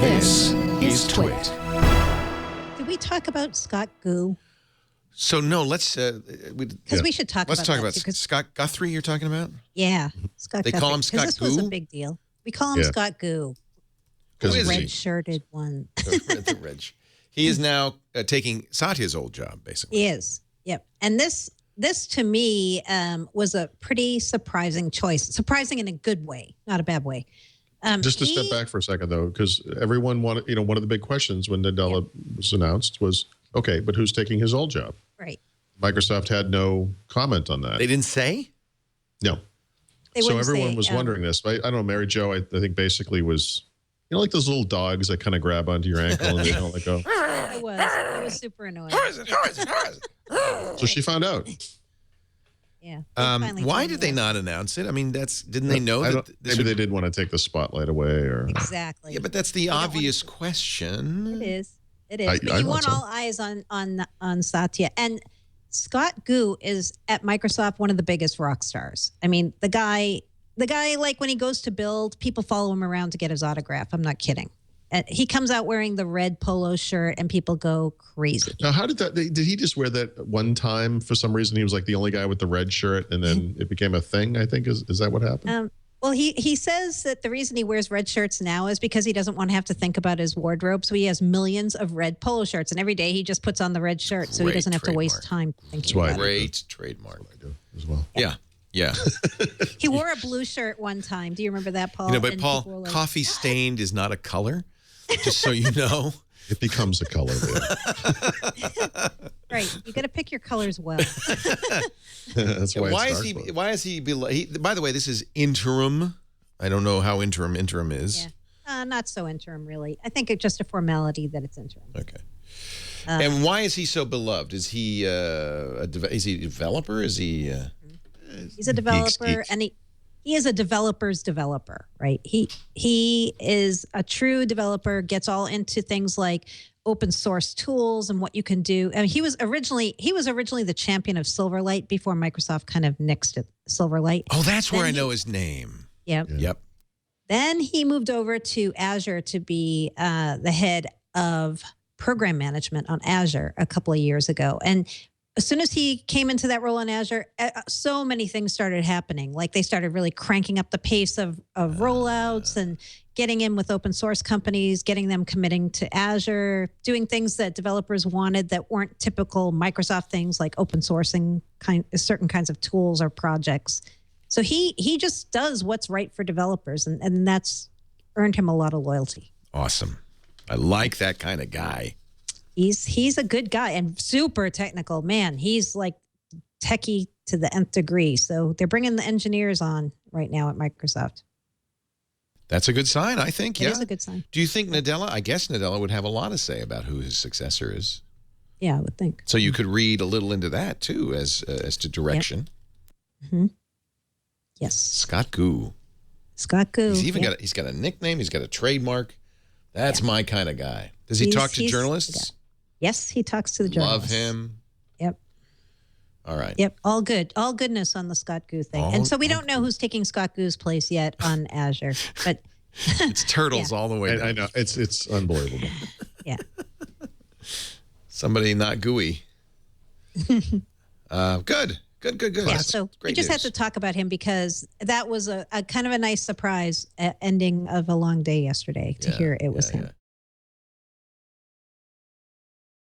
This is Twit. Did we talk about Scott Goo? So no, let's Because we should talk let's about talk that about too, 'cause- Scott Guthrie. You're talking about? Yeah, Scott. They call him Scott This was a Goo? big deal. We call him Scott Goo, Who the is he? red-shirted one. The Reg. He is now taking Satya's old job, basically. He is. Yep. And this to me was a pretty surprising choice. Surprising in a good way, not a bad way. Just to step back for a second, though, because everyone wanted, one of the big questions when Nadella was announced was, okay, but who's taking his old job? Right. Microsoft had no comment on that. They didn't say? No. They So wouldn't everyone say, was wondering this. I don't know, Mary Jo, I think basically was, like those little dogs that kind of grab onto your ankle and they don't let go. It was super annoying. How is it? How is it? How is it? So she found out. Yeah. Why did they not announce it? I mean, didn't they know that maybe they didn't want to take the spotlight away, or Exactly. Yeah, but that's the obvious question. It is. It is. But I you thought want so. all eyes on Satya. And Scott Goo is at Microsoft one of the biggest rock stars. I mean, the guy, like when he goes to build, people follow him around to get his autograph. I'm not kidding. He comes out wearing the red polo shirt and people go crazy. Now, how did he just wear that one time for some reason? He was like the only guy with the red shirt, and then it became a thing, I think. Is that what happened? Well, he says that the reason he wears red shirts now is because he doesn't want to have to think about his wardrobe. So he has millions of red polo shirts, and every day he just puts on the red shirt, so he doesn't have to waste time thinking about it. Great trademark. I do as well. Yeah. Yeah. He wore a blue shirt one time. Do you remember that, Paul? But And Paul, people were like, coffee stained is not a color, just so you know. It becomes a color there. Right. You got to pick your colors well. That's why. Why is he? By the way, this is interim. I don't know how interim is. Yeah. Not so interim, really. I think it's just a formality that it's interim. Okay. And why is he so beloved? Is he is he a developer? Is he? He's a developer, and he is a developer's developer, right? He is a true developer. Gets all into things like open source tools and what you can do. I mean, he was originally the champion of Silverlight before Microsoft kind of nixed it. Silverlight. Oh, that's where I know his name. Yep. Yep. Then he moved over to Azure to be the head of program management on Azure a couple of years ago. And as soon as he came into that role in Azure, so many things started happening. Like they started really cranking up the pace of rollouts and getting in with open source companies, getting them committing to Azure, doing things that developers wanted that weren't typical Microsoft things like open sourcing certain kinds of tools or projects. So he just does what's right for developers, and that's earned him a lot of loyalty. Awesome. I like that kind of guy. He's a good guy and super technical. Man, he's like techie to the nth degree. So they're bringing the engineers on right now at Microsoft. That's a good sign, I think. It Yeah. is a good sign. Do you think Nadella? I guess Nadella would have a lot to say about who his successor is. Yeah, I would think. So you could read a little into that too, as to direction. Yep. Mm-hmm. Yes. Scott Goo. Scott Goo. He's even got a nickname. He's got a trademark. That's my kind of guy. Does he talk to journalists? Yes, he talks to the journalists. Love him. Yep. All right. Yep. All good. All goodness on the Scott Goo thing. And so we don't know who's taking Scott Goo's place yet on Azure, but it's turtles all the way down. I know. It's unbelievable. Yeah. Somebody not gooey. Good. Yeah, so we just had to talk about him because that was a kind of a nice surprise ending of a long day yesterday to hear it was him.